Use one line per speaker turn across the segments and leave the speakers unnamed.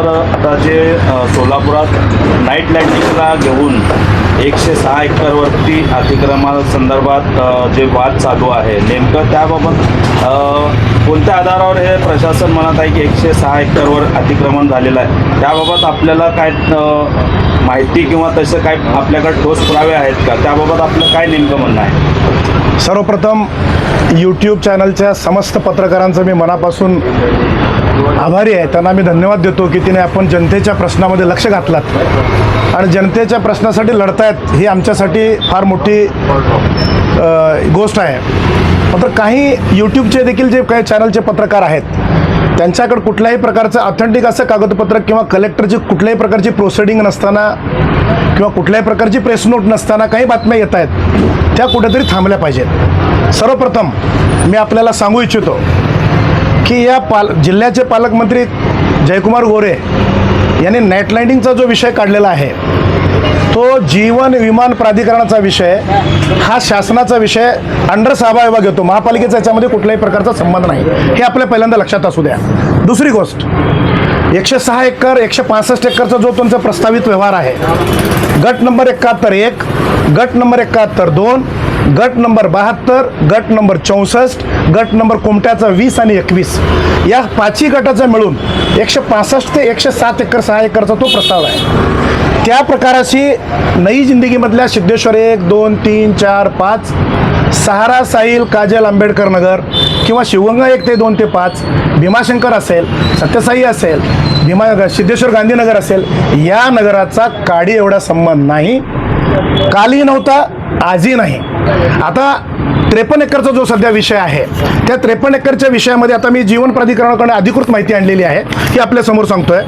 Sir आता जे सोलापुरात नाईट लँडिंगला घेऊन 106 एकरवरती अतिक्रमणासंदर्भात जे वाद चालू आहे नेमकं त्याबाबत कोणत्या आधारावर हे प्रशासन म्हणत आहे की 106 एकरवर अतिक्रमण झालेलं आहे, त्याबाबत आपल्याला काय माहिती किंवा तसं काय आपल्याकडे ठोस पुरावे आहेत का, त्याबाबत आपलं काय नेमकं म्हणणं आहे?
सर्वप्रथम यूट्यूब चॅनलच्या समस्त पत्रकारांचं मी मनापासून आभारी आहे. त्यांना मी धन्यवाद देतो की तिने आपण जनतेच्या प्रश्नामध्ये लक्ष घातलात आणि जनतेच्या प्रश्नासाठी लढतायत ही आमच्यासाठी फार मोठी गोष्ट आहे. मात्र काही यूट्यूबचे देखील जे काही चॅनलचे पत्रकार आहेत त्यांच्याकडे कुठल्याही प्रकारचं ऑथेंटिक असं कागदपत्र किंवा कलेक्टरची कुठल्याही प्रकारची प्रोसिडिंग नसताना किंवा कुठल्याही प्रकारची प्रेस नोट नसताना काही बातम्या येत आहेत त्या कुठेतरी थांबल्या पाहिजेत. सर्वप्रथम मी आपल्याला सांगू इच्छितो की या जिल्ह्याचे पालकमंत्री जयकुमार गोरे यांनी नाईट लँडिंगचा जो विषय काढलेला आहे तो जीवन विमान प्राधिकरणाचा विषय हा शासनाचा विषय अंडर साबा विभाग येतो. महापालिकेचा याच्यामध्ये कुठल्याही प्रकारचा संबंध नाही, हे आपल्या पहिल्यांदा लक्षात असू द्या. दुसरी गोष्ट, 106 एकर 165 एकरचा जो तुमचा प्रस्तावित व्यवहार आहे, गट नंबर 71-1, गट नंबर 71-2, गट नंबर 72, गट नंबर 64, गट नंबर कोमट्याचा 20 आणि 21 या पाचही गटाचा मिळून 165 ते 107 एकर 6 एकरचा तो प्रस्ताव आहे. त्या प्रकाराशी नई जिंदगीमधल्या सिद्धेश्वर 1, 2, 3, 4, 5, सहारा, साहिल, काजल, आंबेडकर नगर किंवा शिवगंगा 1 ते 2 ते 5, भीमाशंकर असेल, सत्यसाई असेल, सिद्धेश्वर गांधीनगर असेल, या नगराचा काडी एवढा संबंध नाही, कालही नव्हता, आजही नाही. आता 53 एकरचा जो सध्या विषय आहे त्या 53 एकरच्या विषयामध्ये आता मी जीवन प्राधिकरणाकडे अधिकृत माहिती आणलेली आहे ही आपल्यासमोर सांगतोय.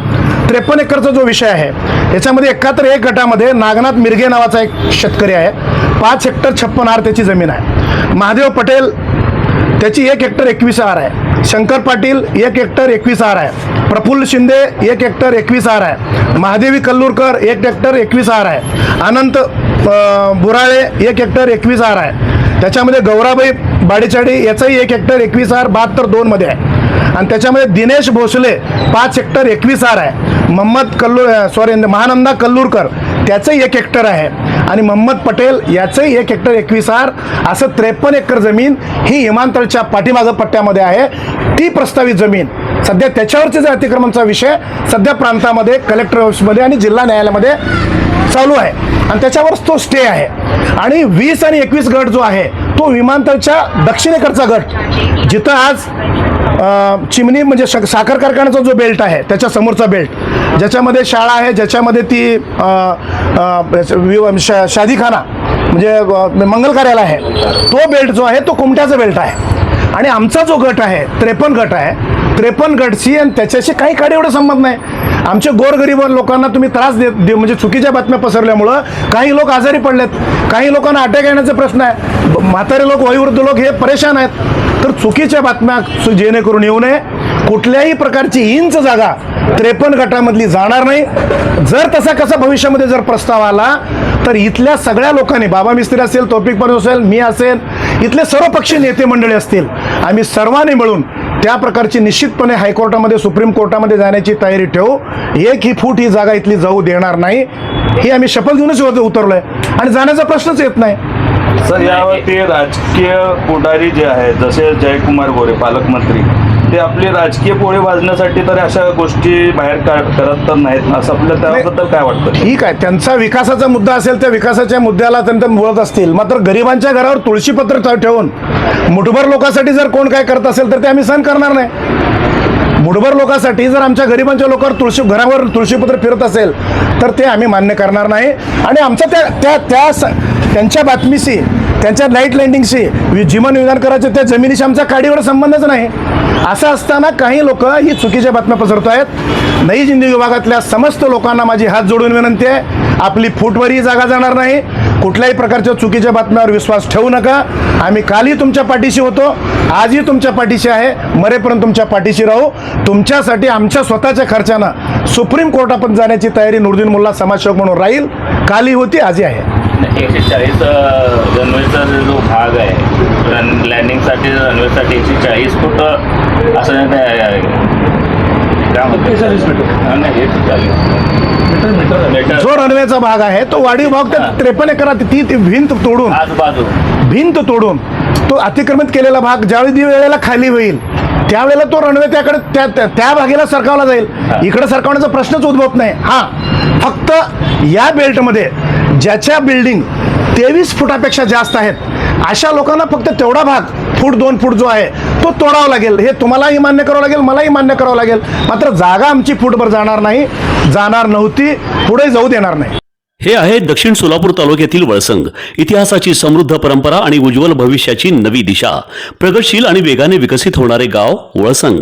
53 एकरचा जो विषय आहे याच्यामध्ये 71-1 गटामध्ये नागनाथ मिरगे नावाचा एक शेतकरी आहे. 5 हेक्टर 56 आर त्याची जमीन आहे. महादेव पटेल त्याची 1 हेक्टर 21 आर आहे. शंकर पाटील 1 हेक्टर 21 आर आहे. प्रफुल्ल शिंदे 1 हेक्टर 21 आर आहे. महादेवी कल्लूरकर 1 हेक्टर 21 आर आहे. अनंत बुराळे 1 हेक्टर 21 आर आहे. त्याच्यामध्ये गौराबाई बाडीचाडी याचाही 1 हेक्टर 21 आर 72-2 मध्ये आहे. आणि त्याच्यामध्ये दिनेश भोसले 5 हेक्टर 21 आर आहे. महानंदा कल्लूरकर त्याचंही 1 हेक्टर आहे. आणि मोहम्मद पटेल याचंही 1 हेक्टर 21 आर असं 53 एकर जमीन ही हिमांतळच्या पाठीमागं पट्ट्यामध्ये आहे. ती प्रस्तावित जमीन सध्या त्याच्यावरचे जे अतिक्रमणचा विषय सध्या प्रांतामध्ये कलेक्टर ऑफिसमध्ये आणि जिल्हा न्यायालयामध्ये चालू आहे आणि त्याच्यावरच तो स्टे आहे. आणि 20 आणि 21 गट जो आहे तो विमानतळच्या दक्षिणेकडचा गट जिथं आज चिमणी म्हणजे साखर कारखान्याचा जो बेल्ट आहे त्याच्या समोरचा बेल्ट ज्याच्यामध्ये शाळा आहे, ज्याच्यामध्ये ती शादीखाना म्हणजे मंगल कार्यालय आहे, तो बेल्ट जो आहे तो कुमट्याचा बेल्ट आहे. आणि आमचा जो गट आहे 53 गट आहे, 53 गटशी आणि त्याच्याशी काही काडी एवढा संबंध नाही. आमचे गोरगरीब लोकांना तुम्ही त्रास म्हणजे चुकीच्या बातम्या पसरल्यामुळं काही लोक आजारी पडलेत, काही लोकांना अटॅक येण्याचा प्रश्न आहे, म्हातारे लोक वयोवृद्ध लोक हे परेशान आहेत. तर चुकीच्या बातम्या जेणेकरून येऊ नये. कुठल्याही प्रकारची इंच जागा 53 गटामधली जाणार नाही. जर तसा कसा भविष्यामध्ये जर प्रस्ताव आला तर इथल्या सगळ्या लोकांनी, बाबा मिस्त्री असेल, तौफिक परवेज असेल, मी असेल, इथले सर्वपक्षीय नेते मंडळी असतील, आम्ही सर्वांनी मिळून त्या प्रकारची निश्चितपणे हायकोर्टामध्ये सुप्रीम कोर्टामध्ये जाण्याची तयारी ठेवू. 1 फूट ही जागा इथली जाऊ देणार नाही ही आम्ही शपथ घेऊनच उतरलोय आणि जाण्याचा प्रश्नच येत नाही.
सर यावरती राजकीय पुढारी जे आहेत जसे जयकुमार गोरे पालकमंत्री ते आपली राजकीय पोळी भाजण्यासाठी तर अशा गोष्टी बाहेर करत तर नाहीत असं आपल्याला त्याबद्दल काय वाटतं?
ठीक आहे, त्यांचा विकासाचा मुद्दा असेल त्या विकासाच्या मुद्द्याला त्यांना बोलत असतील. मात्र गरिबांच्या घरावर तुळशीपत्र ठेवून मुठभर लोकांसाठी जर कोण काय करत असेल तर ते आम्ही सहन करणार नाही. मुठभर लोकांसाठी जर आमच्या गरिबांच्या लोकांवर घरावर तुळशीपत्र फिरत असेल तर ते आम्ही मान्य करणार नाही. आणि आमचा त्यांच्या बातमीशी, त्यांच्या नाईट लँडिंगशी, जीवन विधान करायचे त्या जमिनीशी आमचा काडीवर संबंधच नाही. असं असताना काही लोक ही चुकीच्या बातम्या पसरत आहेत. नई जिंदगी विभागातल्या समस्त लोकांना माझी हात जोडून विनंती आहे, आपली फूटवरही जागा जाणार नाही. कुठल्याही प्रकारच्या चुकीच्या बातम्यावर विश्वास ठेवू नका. आम्ही कालही तुमच्या पाठीशी होतो, आजही तुमच्या पाठीशी आहे, मरेपर्यंत तुमच्या पाठीशी राहू. तुमच्यासाठी आमच्या स्वतःच्या खर्चानं सुप्रीम कोर्टापर्यंत जाण्याची तयारी नुरुद्दीन मुल्ला समाजसेवक म्हणून राहील. कालही होती, आजही आहे.
140 रनवेचा जो भाग आहे लँडिंगसाठी रनवेसाठी 140 फूट असं त्यामध्ये नाही, हे 40 मीटर
जो रनवेचा भाग आहे तो वाढीव भाग त्या 53 एकरात ती भिंत तोडून तो अतिक्रमित केलेला भाग ज्यावेळी वेळेला खाली होईल त्यावेळेला तो रनवे त्याकडे त्या भागेला सरकावला जाईल. इकडे सरकवण्याचा प्रश्नच उद्भवत नाही. फक्त या बेल्टमध्ये ज्याच्या बिल्डिंग 23 फुटापेक्षा जास्त आहेत अशा लोकांना फक्त तेवढा भाग 1-2 फूट जो आहे तो तोडावा लागेल. हे तुम्हालाही मान्य करावं लागेल, मलाही मान्य करावं लागेल. मात्र जागा आमची फूटभर जाणार नाही, जाणार नव्हती, पुढे जाऊ देणार नाही.
हे आहे दक्षिण सोलापूर तालुक्यातील वळसंग. इतिहासाची समृद्ध परंपरा आणि उज्ज्वल भविष्याची नवी दिशा. प्रगतशील आणि वेगाने विकसित होणारे गाव वळसंग.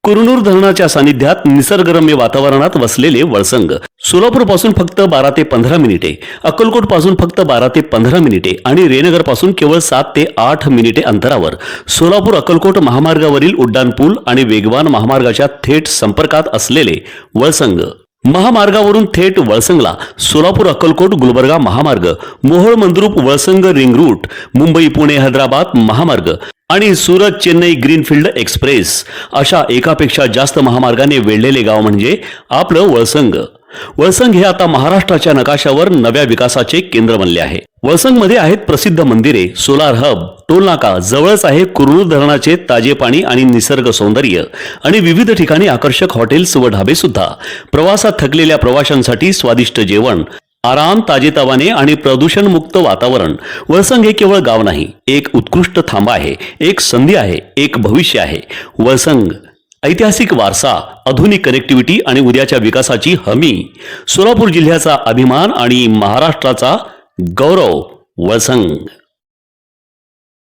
कुरनूर धरणाच्या सानिध्यात निसर्गरम्य वातावरणात वसलेले वळसंग. सोलापूर पासून फक्त 12 ते 15 मिनिटे, अक्कलकोट पासून फक्त 12 ते 15 मिनिटे आणि रेनगर पासून केवळ 7 ते 8 मिनिटे अंतरावर सोलापूर अक्कलकोट महामार्गावरील उड्डाणपूल आणि वेगवान महामार्गाच्या थेट संपर्कात असलेले वळसंग. महामार्गावरून थेट वळसंगला सोलापूर अक्कलकोट गुलबर्गा महामार्ग, मोहोळ मंद्रुप वळसंग रिंग रूट, मुंबई पुणे हैदराबाद महामार्ग आणि सुरत चेन्नई ग्रीनफील्ड एक्सप्रेस अशा एकापेक्षा जास्त महामार्गाने वेढलेले गाव म्हणजे आपलं वळसंग. वळसंग हे आता महाराष्ट्राच्या नकाशावर नव्या विकासाचे केंद्र बनले आहे. वळसंगमध्ये आहेत प्रसिद्ध मंदिरे, सोलार हब, टोलनाका, जवळच आहे कुरनूर धरणाचे ताजे पाणी आणि निसर्ग सौंदर्य आणि विविध ठिकाणी आकर्षक हॉटेल्स व ढाबे सुद्धा. प्रवासात थकलेल्या प्रवाशांसाठी स्वादिष्ट जेवण, आराम, ताजेतवाने आणि प्रदूषणमुक्त वातावरण. वळसंग हे केवळ गाव नाही, एक उत्कृष्ट थांबा आहे, एक संधी आहे, एक भविष्य आहे. वळसंग ऐतिहासिक वारसा, आधुनिक कनेक्टिव्हिटी आणि उद्याच्या विकासाची हमी. सोलापूर जिल्ह्याचा अभिमान आणि महाराष्ट्राचा गौरव. वळसंग.